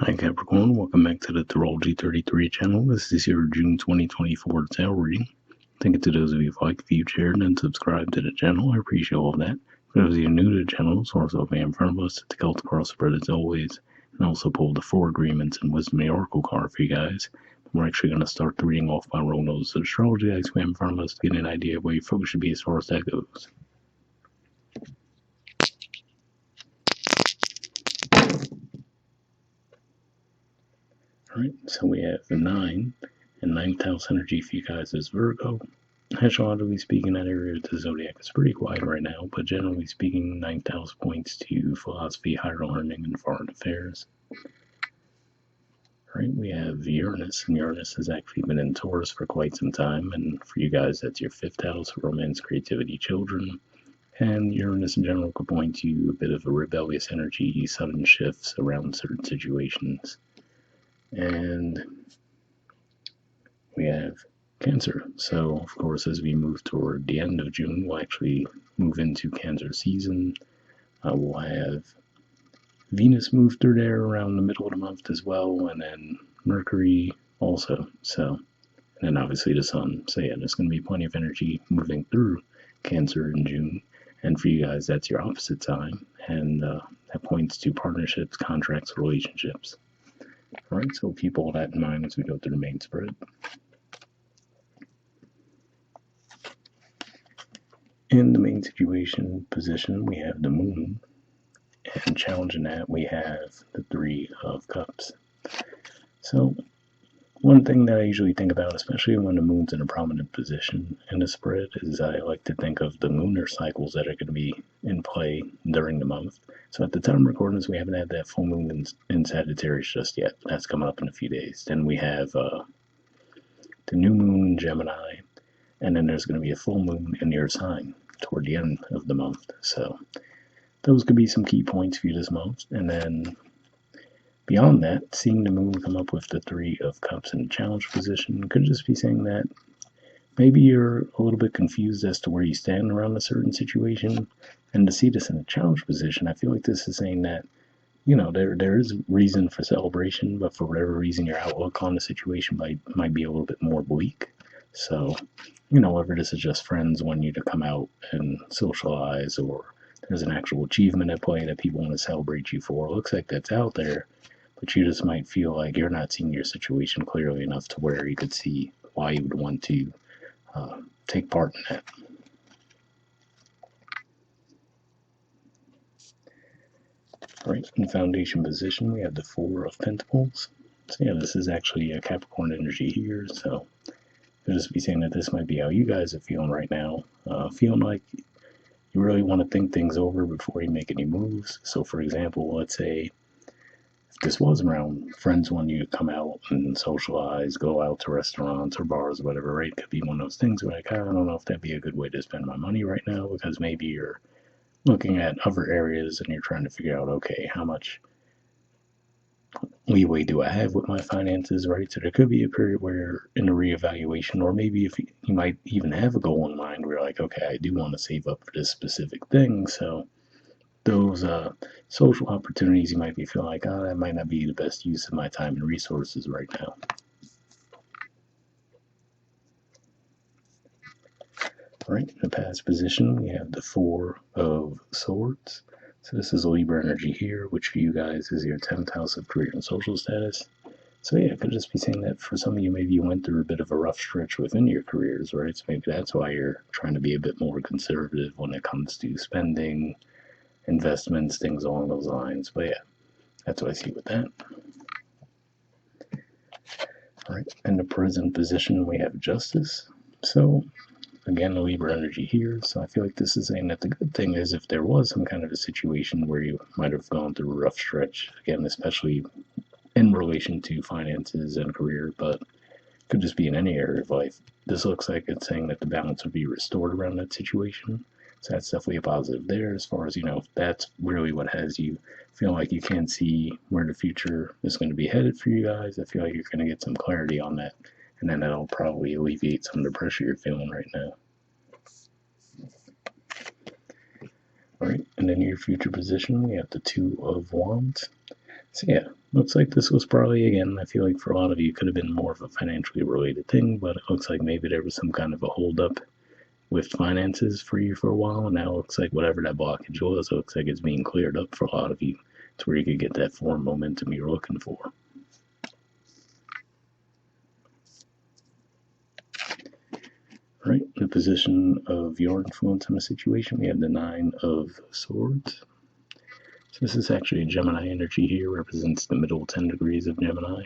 Hi Capricorn, welcome back to the Astrology 33 channel. This is your June 2024 tarot reading. Thank you to those of you who like, viewed, shared, and subscribed to the channel. I appreciate all of that. For those of you new to the channel, source of in front of us, the Celtic cross spread as always, and also pulled the 4 agreements and wisdom of the oracle card for you guys. We're actually going to start the reading off by rolling those astrology dice we have in front of us to get an idea of where your focus should be as far as that goes. Alright, so we have the 9 and 9th house energy for you guys is Virgo. Astrologically speaking, that area of the zodiac is pretty quiet right now, but generally speaking, 9th house points to philosophy, higher learning, and foreign affairs. Right, we have Uranus, and Uranus has actually been in Taurus for quite some time, and for you guys, that's your 5th house, romance, creativity, children. And Uranus in general could point to a bit of a rebellious energy, sudden shifts around certain situations. And we have Cancer. So, of course, as we move toward the end of June, we'll actually move into Cancer season. We'll have Venus move through there around the middle of the month as well, and then Mercury also. So, and then obviously the Sun. So, yeah, there's going to be plenty of energy moving through Cancer in June. And for you guys, that's your opposite sign, and that points to partnerships, contracts, relationships. All right, so keep all that in mind as we go through the main spread. In the main situation position, we have the Moon, and challenging that, we have the 3 of Cups. So, one thing that I usually think about, especially when the Moon's in a prominent position in the spread, is I like to think of the lunar cycles that are going to be in play during the month. So at the time of recording this, we haven't had that full moon in Sagittarius just yet. That's coming up in a few days. Then we have the new moon in Gemini, and then there's going to be a full moon in your sign toward the end of the month. So those could be some key points for you this month. And then beyond that, seeing the moon come up with the 3 of Cups in a challenge position could just be saying that maybe you're a little bit confused as to where you stand around a certain situation. And to see this in a challenge position, I feel like this is saying that, you know, there is reason for celebration, but for whatever reason, your outlook on the situation might be a little bit more bleak. So, you know, whether this is just friends wanting you to come out and socialize, or there's an actual achievement at play that people want to celebrate you for, it looks like that's out there, but you just might feel like you're not seeing your situation clearly enough to where you could see why you would want to take part in that. All right, in foundation position, we have the 4 of Pentacles. So yeah, this is actually a Capricorn energy here, so I'll just be saying that this might be how you guys are feeling right now. Feeling like you really want to think things over before you make any moves. So for example, let's say if this was around friends want you to come out and socialize, go out to restaurants or bars or whatever, right? It could be one of those things where like, I don't know if that'd be a good way to spend my money right now, because maybe you're looking at other areas and you're trying to figure out, okay, how much leeway do I have with my finances, right? So there could be a period where in a reevaluation, or maybe if you might even have a goal in mind where you're like, okay, I do want to save up for this specific thing. So those social opportunities, you might be feeling like, oh, that might not be the best use of my time and resources right now. All right, in the past position, we have the 4 of Swords. So this is Libra energy here, which for you guys is your 10th house of career and social status. So yeah, it could just be saying that for some of you, maybe you went through a bit of a rough stretch within your careers, right? So maybe that's why you're trying to be a bit more conservative when it comes to spending, investments, things along those lines. But yeah, that's what I see with that. All right, in the present position, we have Justice. So again, the Libra energy here. So I feel like this is saying that the good thing is if there was some kind of a situation where you might have gone through a rough stretch, again, especially in relation to finances and career, but could just be in any area of life. This looks like it's saying that the balance would be restored around that situation. So that's definitely a positive there, as far as, you know, that's really what has you feel like you can see where the future is going to be headed for you guys. I feel like you're going to get some clarity on that, and then that'll probably alleviate some of the pressure you're feeling right now. All right, and in your future position, we have the 2 of Wands. So yeah, looks like this was probably, again, I feel like for a lot of you, could have been more of a financially related thing, but it looks like maybe there was some kind of a holdup with finances for you for a while. And now it looks like whatever that blockage was, it looks like it's being cleared up for a lot of you to where you could get that form momentum you're looking for. Right, the position of your influence in the situation, we have the Nine of Swords. So this is actually a Gemini energy here, represents the middle 10 degrees of Gemini.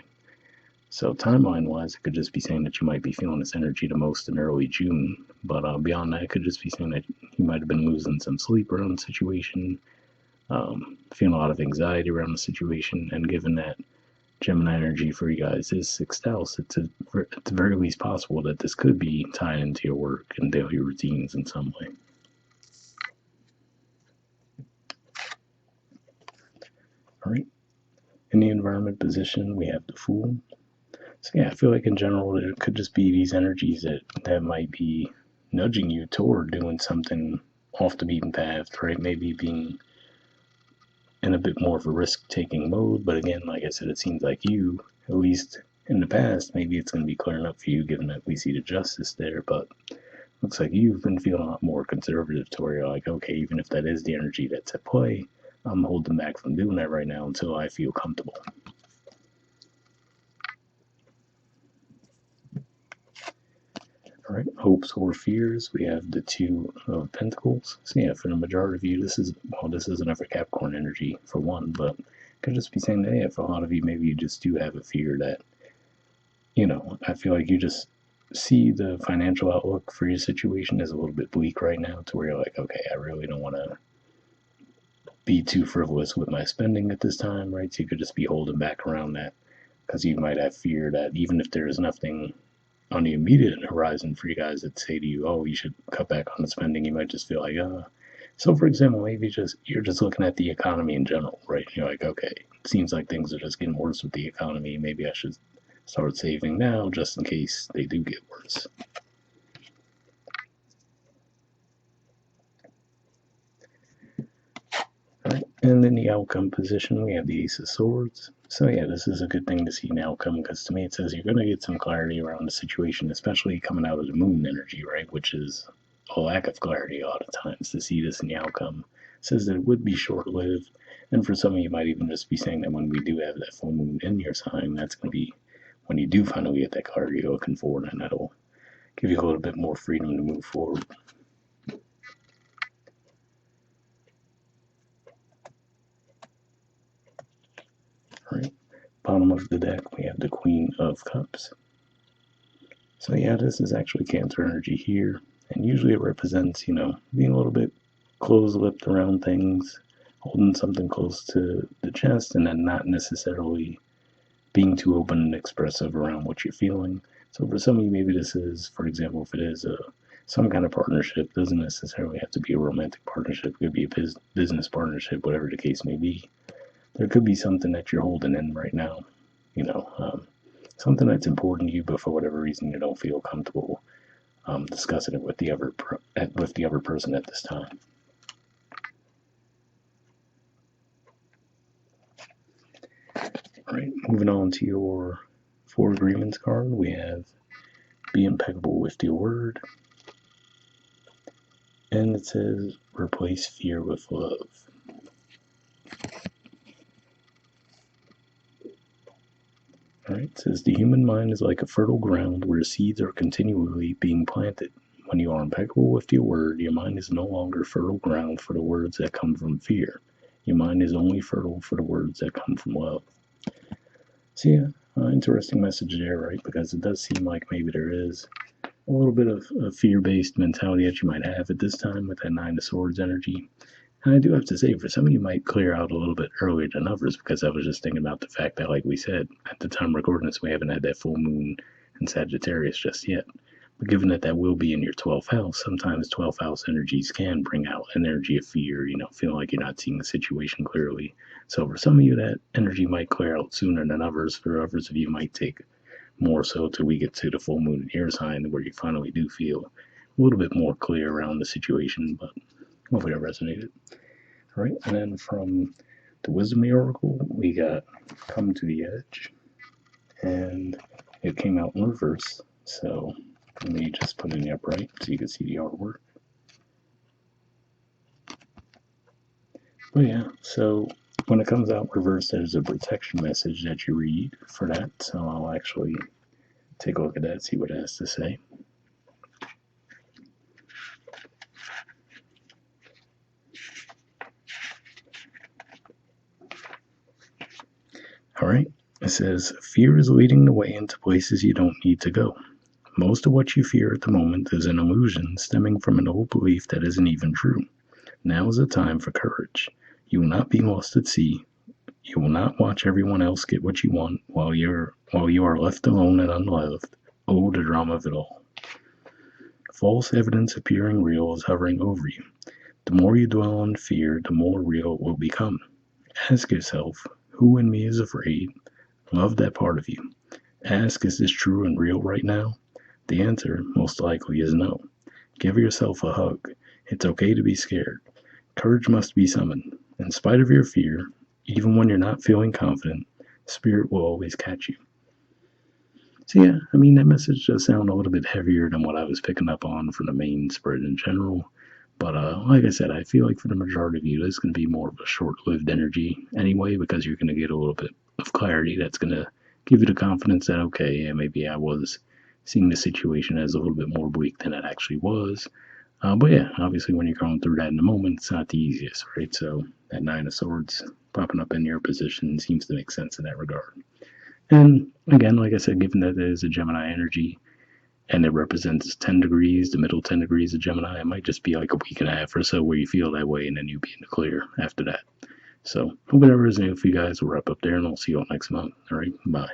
So timeline-wise, it could just be saying that you might be feeling this energy the most in early June. But beyond that, it could just be saying that you might have been losing some sleep around the situation, feeling a lot of anxiety around the situation. And given that Gemini energy for you guys is sixth house, it's at the very least possible that this could be tied into your work and daily routines in some way. All right. In the environment position, we have the Fool. So yeah, I feel like in general, it could just be these energies that might be nudging you toward doing something off the beaten path, right? Maybe being in a bit more of a risk-taking mode. But again, like I said, it seems like you, at least in the past, maybe it's going to be clearing up for you, given that we see the justice there. But looks like you've been feeling a lot more conservative to where you're like, okay, even if that is the energy that's at play, I'm holding back from doing that right now until I feel comfortable. All right, hopes or fears. We have the Two of Pentacles. So yeah, for the majority of you, this isn't ever Capricorn energy for one, but it could just be saying that yeah, for a lot of you, maybe you just do have a fear that, I feel like you just see the financial outlook for your situation is a little bit bleak right now, to where you're like, okay, I really don't want to be too frivolous with my spending at this time, right? So you could just be holding back around that because you might have fear that even if there is nothing on the immediate horizon for you guys that say to you, oh, you should cut back on the spending, you might just feel like, So, for example, maybe you're just looking at the economy in general, right? You're like, okay, it seems like things are just getting worse with the economy. Maybe I should start saving now just in case they do get worse. All right, and in the outcome position, we have the Ace of Swords. So yeah, this is a good thing to see an outcome because to me it says you're going to get some clarity around the situation, especially coming out of the moon energy, right? Which is a lack of clarity a lot of times. To see this in the outcome it says that it would be short-lived, and for some of you might even just be saying that when we do have that full moon in your sign, that's going to be when you do finally get that clarity you're looking for, and that'll give you a little bit more freedom to move forward. All right, bottom of the deck, we have the Queen of Cups. So yeah, this is actually Cancer energy here, and usually it represents, being a little bit close-lipped around things, holding something close to the chest, and then not necessarily being too open and expressive around what you're feeling. So for some of you, maybe this is, for example, if it is some kind of partnership, doesn't necessarily have to be a romantic partnership. It could be a business partnership, whatever the case may be. There could be something that you're holding in right now, something that's important to you, but for whatever reason you don't feel comfortable discussing it with the other person at this time. All right, moving on to your Four Agreements card, we have be impeccable with your word, and it says replace fear with love. All right, it says the human mind is like a fertile ground where seeds are continually being planted. When you are impeccable with your word, your mind is no longer fertile ground for the words that come from fear. Your mind is only fertile for the words that come from love. So yeah, interesting message there, right? Because it does seem like maybe there is a little bit of a fear-based mentality that you might have at this time with that Nine of Swords energy. And I do have to say, for some of you might clear out a little bit earlier than others, because I was just thinking about the fact that, like we said, at the time of recording this, we haven't had that full moon in Sagittarius just yet. But given that that will be in your 12th house, sometimes 12th house energies can bring out an energy of fear, feeling like you're not seeing the situation clearly. So for some of you, that energy might clear out sooner than others. For others of you, it might take more so till we get to the full moon in your sign, where you finally do feel a little bit more clear around the situation, but hopefully that resonated. All right, and then from the Wisdom Oracle, we got Come to the Edge, and it came out in reverse. So let me just put it in the upright so you can see the artwork. But yeah, so when it comes out reversed, there's a protection message that you read for that. So I'll actually take a look at that, see what it has to say. Alright, it says, fear is leading the way into places you don't need to go. Most of what you fear at the moment is an illusion stemming from an old belief that isn't even true. Now is the time for courage. You will not be lost at sea. You will not watch everyone else get what you want while you are left alone and unloved. Oh, the drama of it all. False evidence appearing real is hovering over you. The more you dwell on fear, the more real it will become. Ask yourself, who in me is afraid? Love that part of you. Ask, is this true and real right now? The answer, most likely, is no. Give yourself a hug. It's okay to be scared. Courage must be summoned. In spite of your fear, even when you're not feeling confident, spirit will always catch you. So yeah, I mean, that message does sound a little bit heavier than what I was picking up on from the main spread in general. But like I said, I feel like for the majority of you, it's going to be more of a short-lived energy anyway, because you're going to get a little bit of clarity that's going to give you the confidence that, okay, yeah, maybe I was seeing the situation as a little bit more bleak than it actually was. But yeah, obviously when you're going through that in the moment, it's not the easiest, right? So that Nine of Swords popping up in your position seems to make sense in that regard. And again, like I said, given that it is a Gemini energy and it represents 10 degrees, the middle 10 degrees of Gemini, it might just be like a week and a half or so where you feel that way and then you'll be in the clear after that. So, hope whatever is new for you guys will wrap up there and I'll see you all next month. All right, bye.